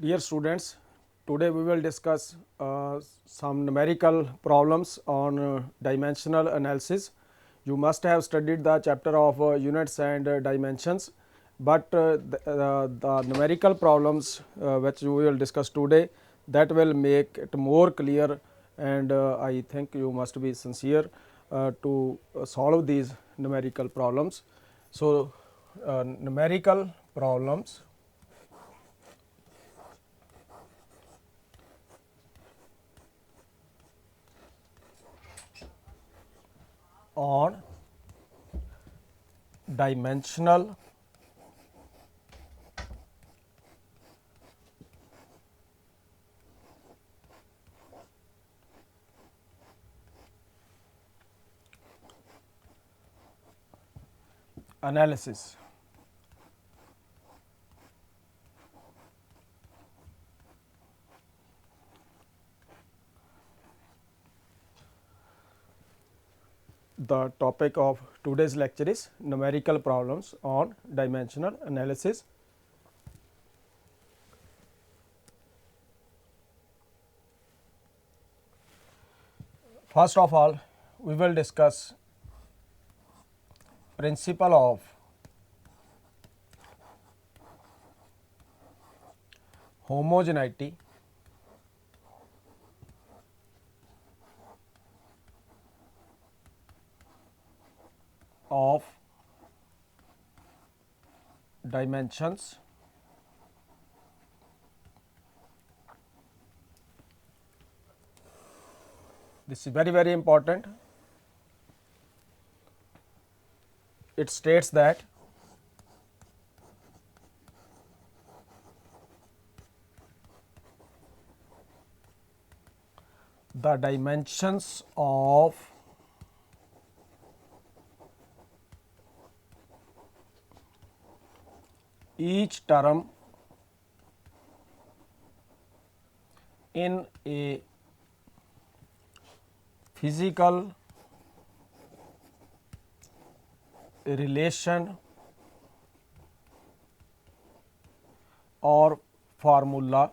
Dear students, today we will discuss some numerical problems on dimensional analysis. You must have studied the chapter of units and dimensions, but the numerical problems which we will discuss today, that will make it more clear, and I think you must be sincere to solve these numerical problems. So, numerical problems on dimensional analysis. The topic of today's lecture is numerical problems on dimensional analysis. First of all, we will discuss principle of homogeneity of dimensions This is very important. It states that the dimensions of each term in a physical relation or formula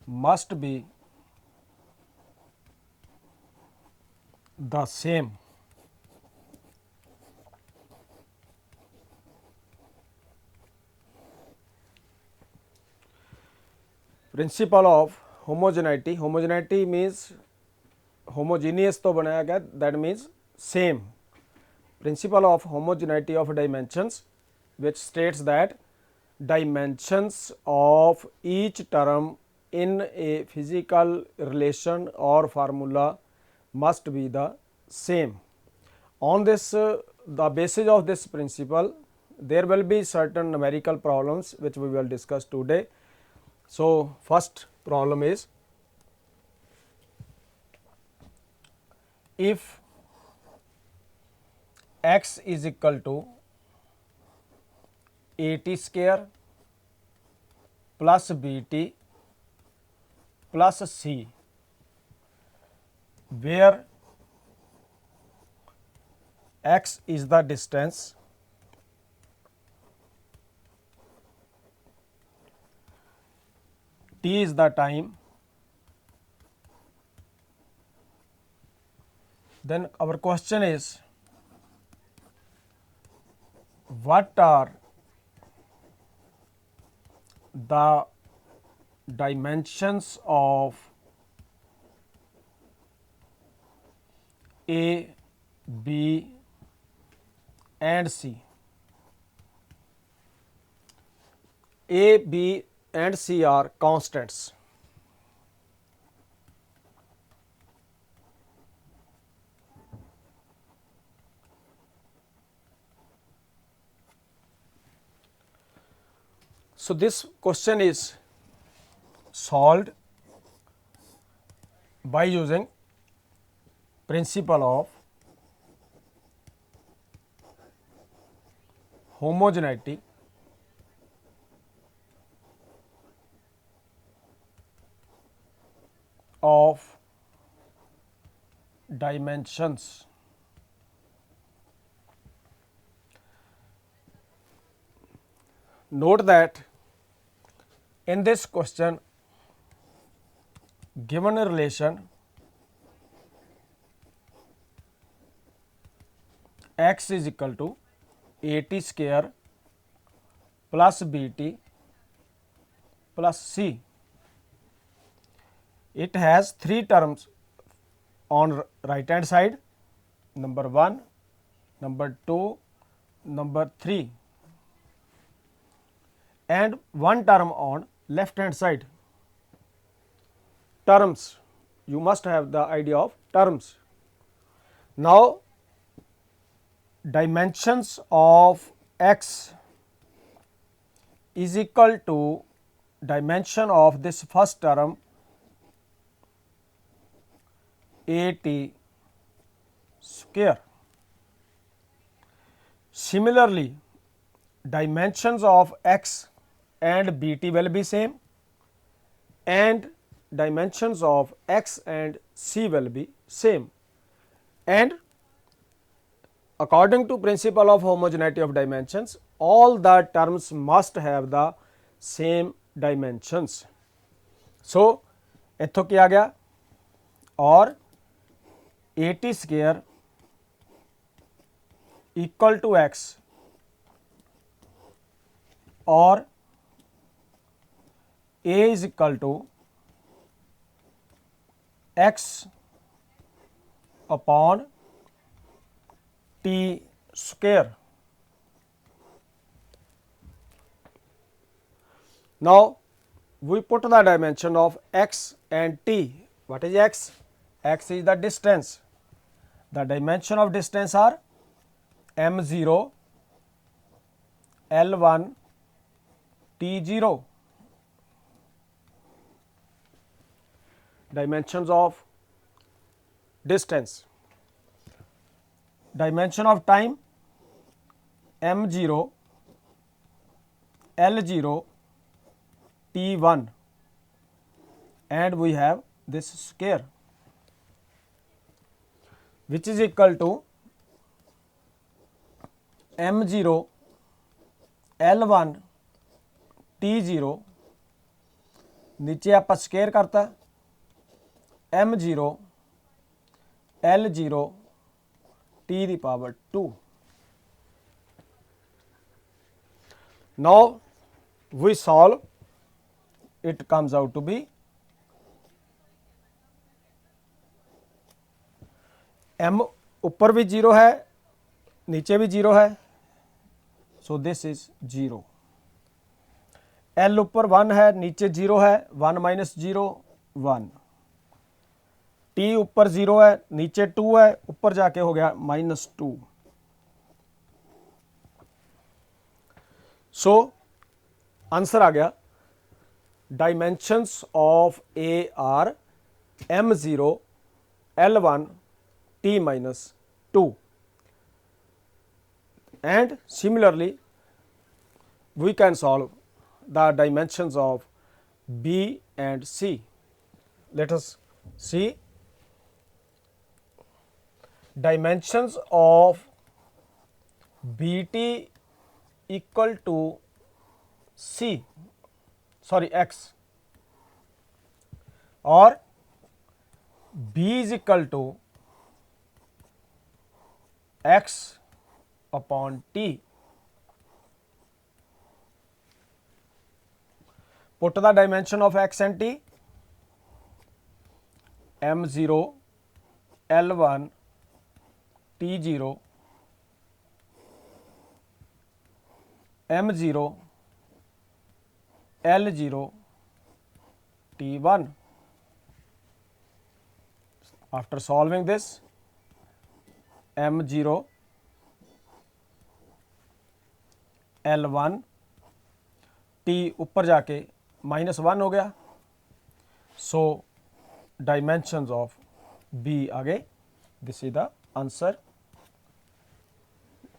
must be the same. Principle of homogeneity. Homogeneity means homogeneous तो बनाया गया, that means same. Principle of homogeneity of dimensions, which states that dimensions of each term in a physical relation or formula must be the same. On this, the basis of this principle, there will be certain numerical problems which we will discuss today. So, first problem is, if x is equal to at square plus bt plus c, where x is the distance, t is the time, then our question is, what are the dimensions of A, B and C? A, B and C are constants. So, this question is solved by using principle of homogeneity of dimensions. note that in this question given a relation x is equal to at square plus bt plus c. It has three terms on right hand side, number 1, number 2, number 3, and one term on left hand side. Terms, you must have the idea of terms. Now dimensions of x is equal to dimension of this first term at square. Similarly, dimensions of x and bt will be same, and dimensions of x and c will be same, and according to principle of homogeneity of dimensions, all the terms must have the same dimensions. So इत्थों किया गया और at square equal to x और a is equal to x upon t square. Now we put the dimension of x and t. What is x? X is the distance. The dimension of distance are m0, L1, T0. Dimensions of distance. Dimension of time m0, L0, T1, and we have this square which is equal to m0, L1, T0, नीचे आप square करता m0, L0, T the power 2. Now we solve, it comes out to be m ऊपर भी 0 है, नीचे भी 0 है, so this is 0. L ऊपर 1 है, नीचे 0 है, 1 minus 0 1. T ऊपर 0 है, नीचे 2 है, ऊपर जाके हो गया -2. So आंसर आ गया dimensions of A are m0, L1, T minus 2, and similarly we can solve the dimensions of B and C. Let us see dimensions of BT equal to X, or B is equal to x upon t. Put the dimension of x and t, m0, L1, T0, m0, L0, T1. After solving this, m0, L1, T ऊपर जाके -1 हो गया. So dimensions of B आ गए. This is the answer.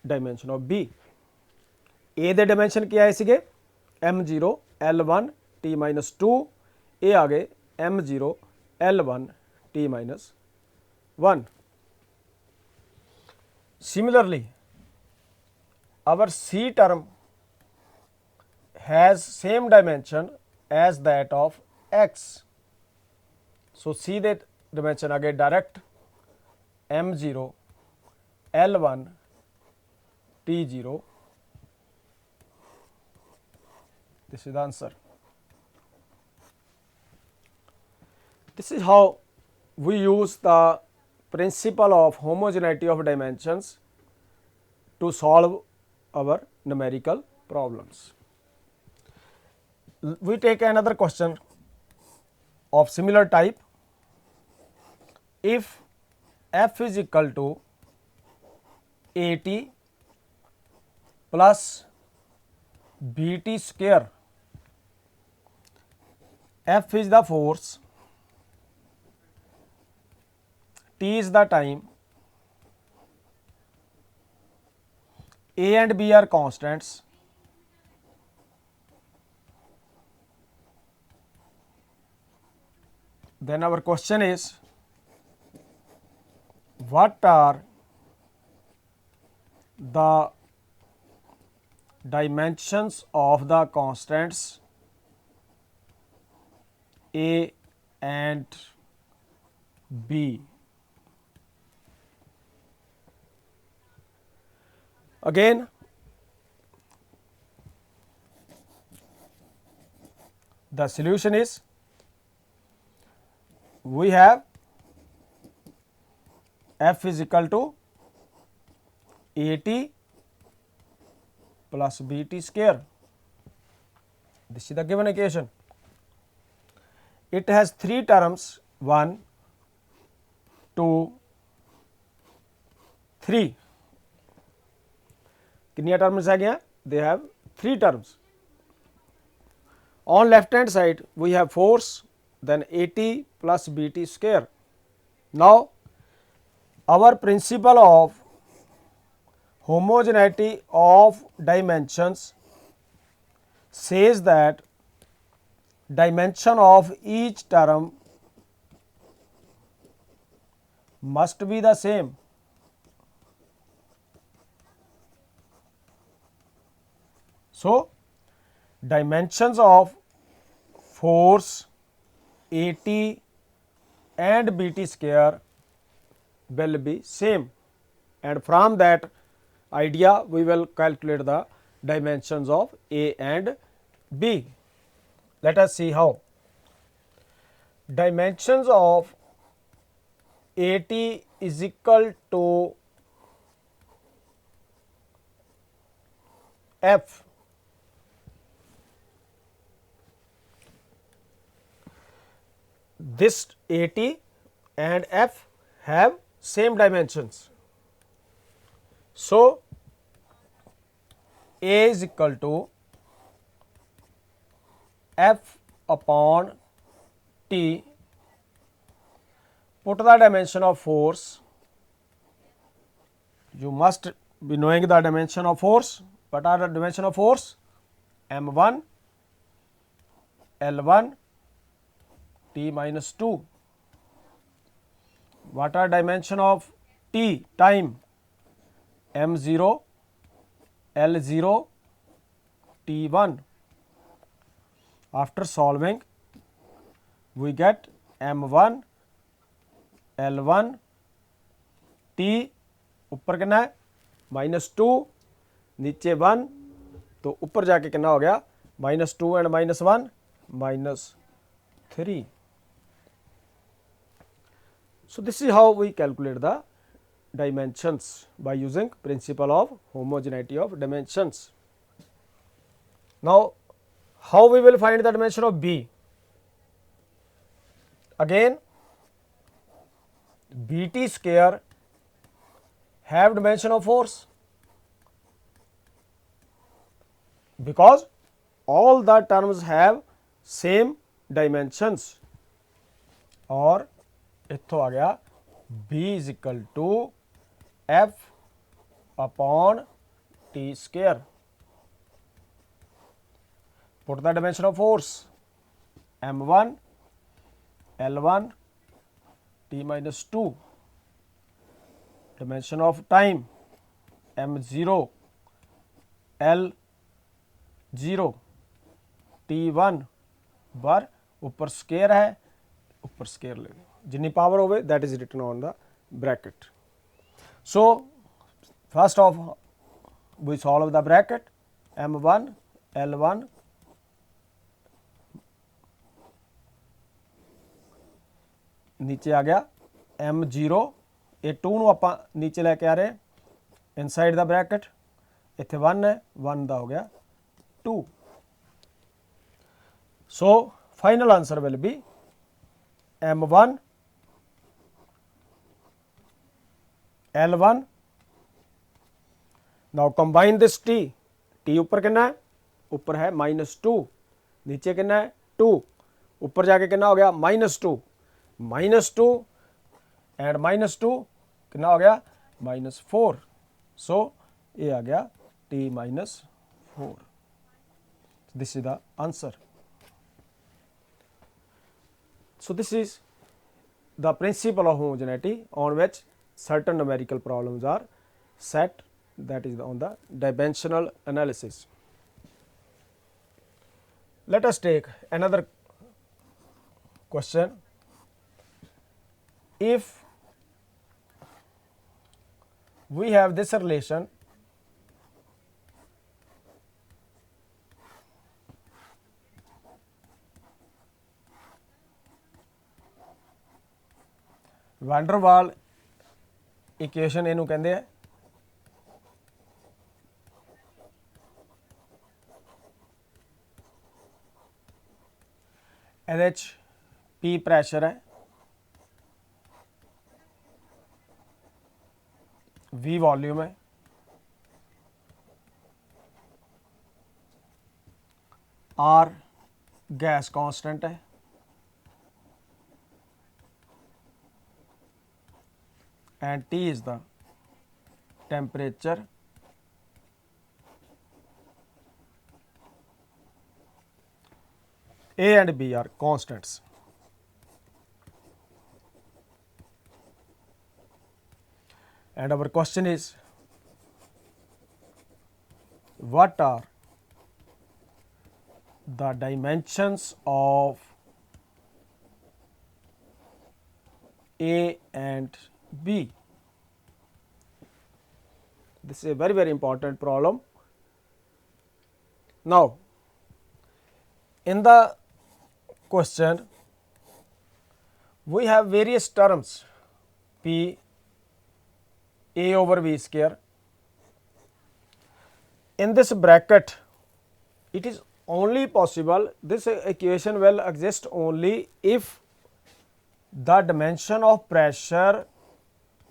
Dimension of B. A ਦੇ dimension क्या है सीगे? m0, L1, T minus 2. A आ गए m0, L1, T minus 1. Similarly, our C term has same dimension as that of x. So see that dimension again direct, m0, l1, t0. This is the answer. This is how we use the principle of homogeneity of dimensions to solve our numerical problems. We take another question of similar type. If f is equal to at plus bt square, f is the force, t is the time, a and b are constants, then our question is, what are the dimensions of the constants a and b? Again, the solution is, we have f is equal to at plus bt square. This is the given equation. It has three terms, 1, 2, 3. कितनी terms आ गया? They have 3 terms. On left hand side we have force, then at plus bt square. Now our principle of homogeneity of dimensions says that dimension of each term must be the same. So dimensions of force at and bt square will be same, and from that idea we will calculate the dimensions of a and b. Let us see how. Dimensions of at is equal to f. This at and f have same dimensions. So a is equal to f upon t. Put the dimension of force. You must be knowing the dimension of force. What are the dimension of force? m1, l1, t minus 2. What are dimension of t, time? m0, l0, t1. After solving we get m1, l1, t ऊपर कितना है -2, नीचे 1, तो ऊपर जाके कितना हो गया -2 and -1 -3. So this is how we calculate the dimensions by using principle of homogeneity of dimensions. Now how we will find the dimension of b? Again bt square have dimension of force, because all the terms have same dimensions. और इत्थों आ गया b is equal to f upon t square. Put the dimension of force, m1, l1, t minus 2. Dimension of time, m0, l0, T1 bar, ऊपर square है, ऊपर square ले जिन्नी power होवे that is written on the bracket. So first of we solve the bracket M1 L1 नीचे आ गया M0, ये 2 ਨੂੰ ਆਪਾਂ नीचे लैके आ रहे हैं इनसाइड द ब्रैकेट, इत्थे 1 है, 1 ਦਾ हो गया 2. So final answer will be M1 L1. Now combine this T. T ऊपर कितना है, ऊपर है -2, नीचे कितना है 2, ऊपर जाके कितना हो गया -2 एंड -2 कितना हो गया -4. सो ये आ गया T -4. This is the answer. So this is the principle of homogeneity on which certain numerical problems are set, that is on the dimensional analysis. Let us take another question. If we have this relation van der Waal equation ਇਹਨੂੰ ਕਹਿੰਦੇ ਆ, ਇਹਦੇ 'ਚ P pressure ਹੈ, V volume है, R gas constant है, and T is the temperature. A and B are constants. And our question is, what are the dimensions of A and B? This is a very very important problem. Now in the question we have various terms P A over V square. In this bracket it is only possible, this equation will exist only if the dimension of pressure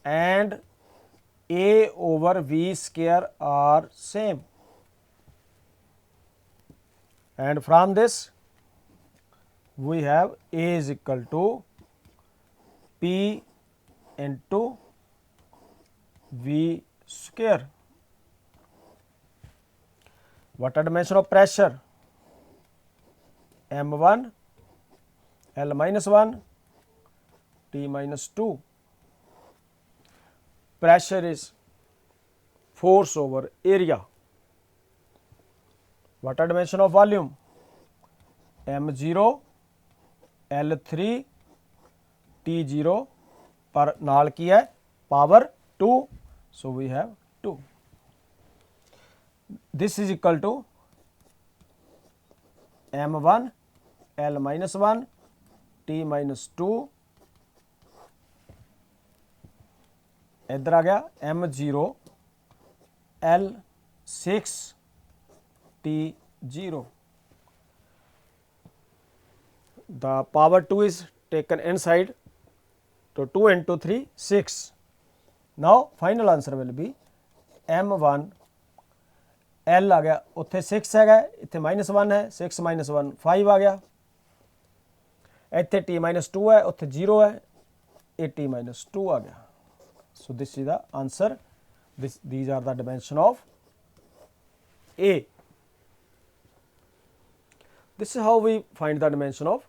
and A over V square are same, and from this we have A is equal to P into V square. What are dimension of pressure? M1 L minus 1 T minus 2. Pressure is force over area. What are dimension of volume? M0 L3 T0 पर नाल की है power 2, so we have 2. This is equal to M1 L minus 1 T minus 2, इधर आ गया M0 L6 T0. The power 2 is taken inside, so 2 into 3 6. Now final answer will be M1 L आ गया, उत्थे 6 है, इत्थे -1 है, 6 minus 1 5 आ गया, इत्थे T minus 2 है, उत्थे 0 है, ये T minus 2 आ गया. So this is the answer. These are the dimension of A. This is how we find the dimension of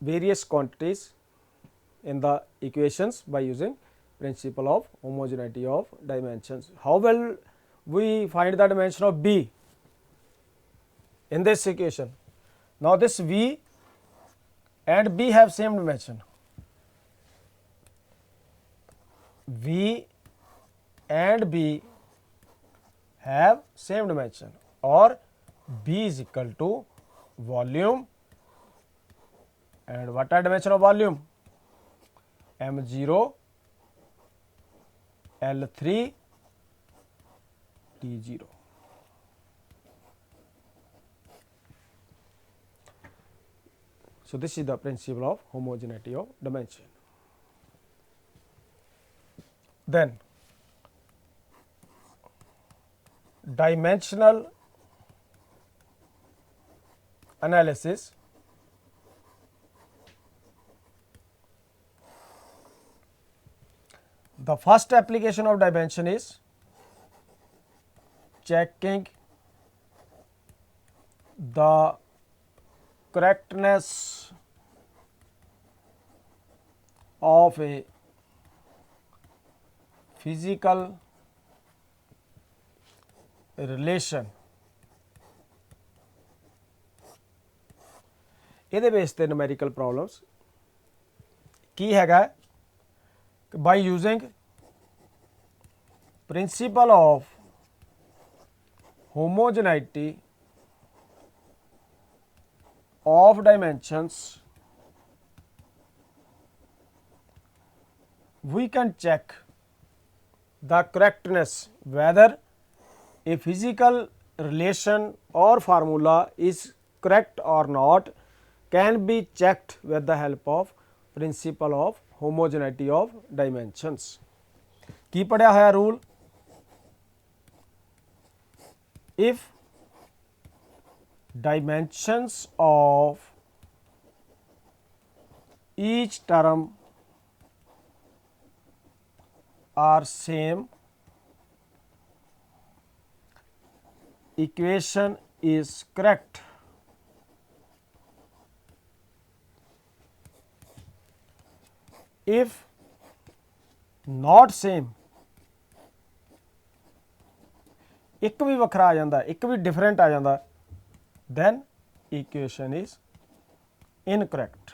various quantities in the equations by using principle of homogeneity of dimensions. How will we find the dimension of B in this equation? Now this V and B have same dimension. V and B have same dimension, or B is equal to volume, and what are dimension of volume? M0, L3, T0. So this is the principle of homogeneity of dimension. Then dimensional analysis. The first application of dimension is checking the correctness of a physical relation. ਇਹਦੇ base ਤੇ numerical problems ਕੀ ਹੈਗਾ, by using principle of homogeneity of dimensions, we can check the correctness whether a physical relation or formula is correct or not, can be checked with the help of principle of homogeneity of dimensions. ਕੀ ਪੜਿਆ ਹੋਇਆ rule? If dimensions of each term are same, equation is correct. If not same, ਇੱਕ ਵੀ ਵੱਖਰਾ ਆ ਜਾਂਦਾ, ਇੱਕ ਵੀ different ਆ ਜਾਂਦਾ, then equation is incorrect.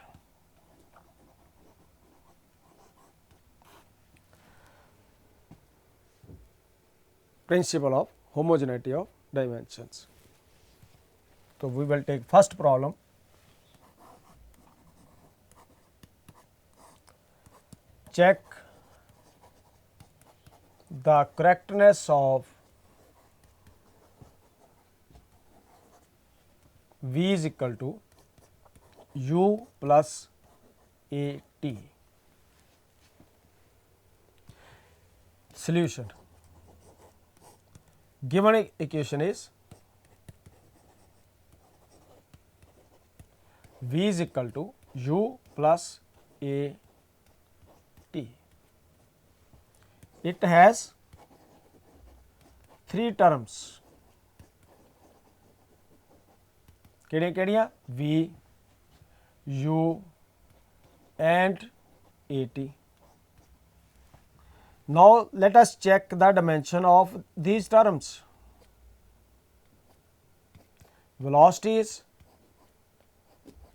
Principle of homogeneity of dimensions. So we will take first problem. Check the correctness of V is equal to U plus AT. Solution. Given equation is V is equal to U plus AT. It has three terms. ਕਿਹੜੀਆਂ? V, U and AT. Now let us check the dimension of these terms. Velocity is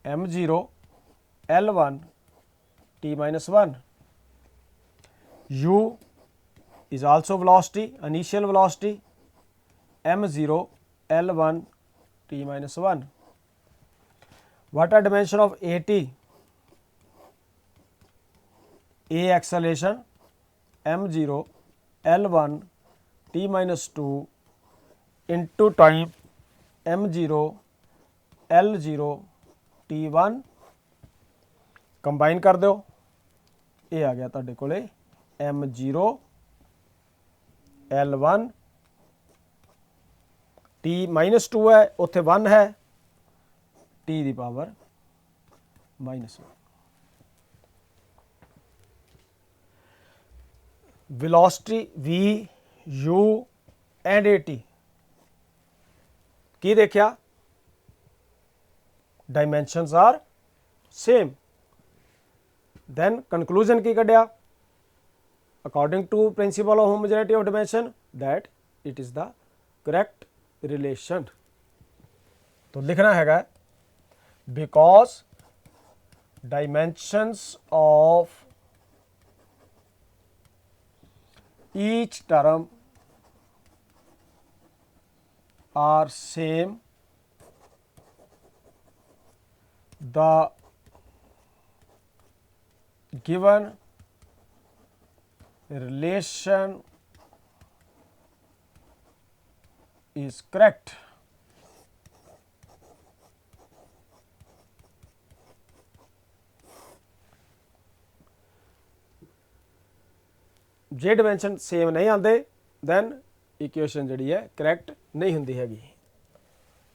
m0, L1, t minus 1. U is also velocity, initial velocity, m0, L1, t minus 1. What are dimension of AT? A acceleration, m0, L1, t minus 2 into time, m0, L0, t1. Combine कर दो, ये आ गया तुहाडे कोले m0, L1, t minus 2 है, उत्थे 1 है, t the power -1. velocity V, U and AT की देखिया, dimensions are same. Then conclusion की कढ़िया, according to principle of homogeneity of dimension, that it is the correct relation. तो लिखना हैगा because dimensions of each term are same, the given relation is correct. J dimension same नहीं आते then equation जी है correct नहीं होंगी हैगी।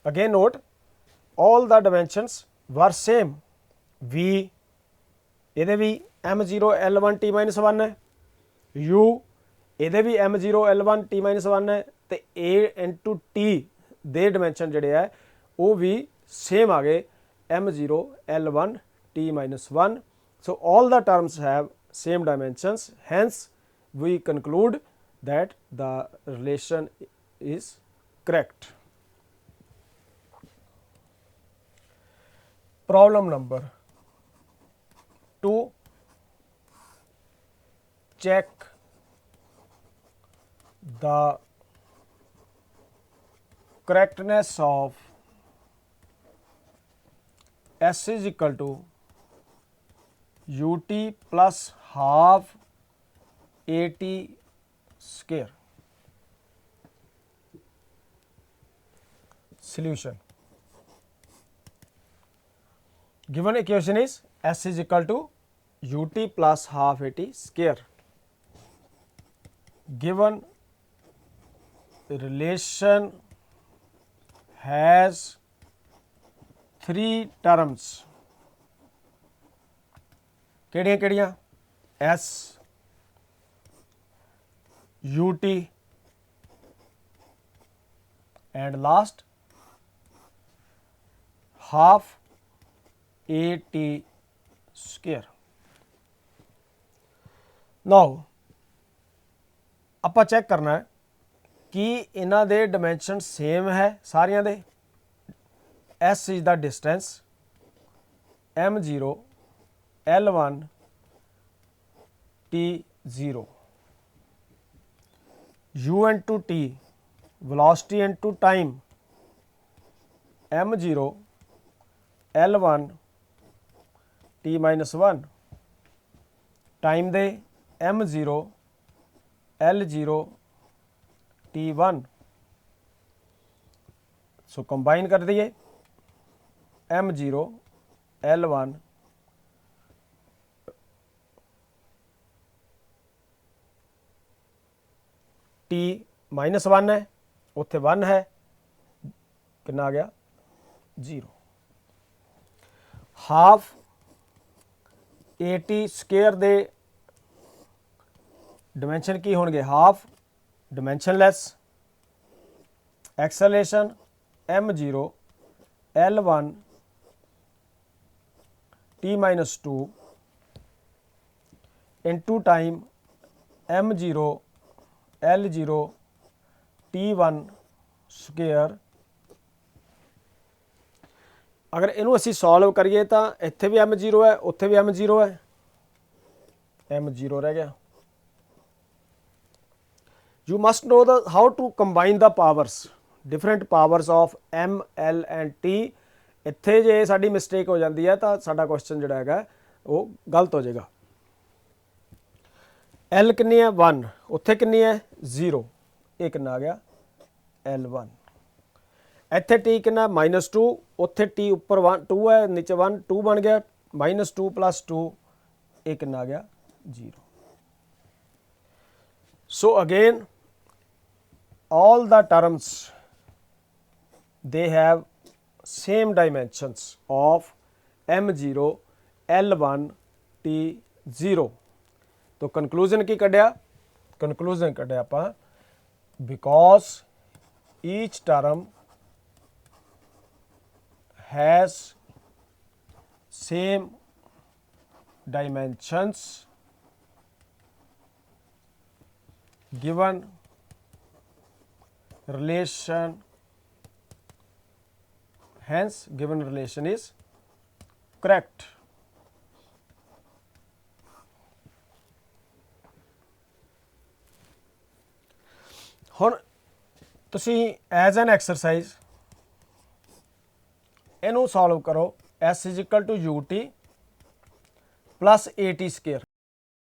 Again note all the dimensions were same we ये भी M0 L1 T-1 है, U ये भी M0 L1 T-1 है, तो A into T they dimension जोड़े है वो भी सेम आ गए M0 L1 T-1। So all the terms have same dimensions, hence we conclude that the relation is correct. Problem number 2, check the correctness of S is equal to ut plus half AT square. Solution. Given equation is S is equal to ut plus half AT square. Given relation has 3 terms. केड़ियां S ut and last half AT square. Now ਆਪਾਂ check करना है कि इन्हां दे dimension same है सारियां दे। S is the distance, M0 L1 T0, U into T velocity into time, M0 L1 T-1 time दे M0 L0 T1। So combine कर दिए M0 L1 T-1 है, उत्थे 1 है, कितना आ गया 0। हाफ AT स्केयर दे डिमेंशन की होंगे half dimensionless, acceleration M0 L1 T-2 into time M0 L0 T1 square. अगर इनू असी सॉल्व करिए तो इत्थे भी M0 है, उत्थे भी M0 है, M0 रह गया। You must know the how to combine the powers, different powers of M, L and T। इत्थे जे साडी मिस्टेक हो जाती है तो साडा क्वेश्चन जिहड़ा हैगा वो गलत हो जाएगा। L कितनी है 1, उत्थे कितनी है 0, ये कितना आ गया L1। इत्थे T कितना -2, उत्थे T उपर 2 है, नीचे 1 2 बन गया, -2 + 2 ये कितना आ गया 0। So again all the terms they have same dimensions of M0 L1 T0। तो कंक्लूजन की कढ़िया, कंक्लूजन कढ़िया आप because each term has same dimensions given relation, hence given relation is correct. ਹੁਣ ਤੁਸੀਂ ਐਜ਼ ਐਨ ਐਕਸਰਸਾਈਜ਼ ਇਹਨੂੰ solve ਕਰੋ। S = UT + AT²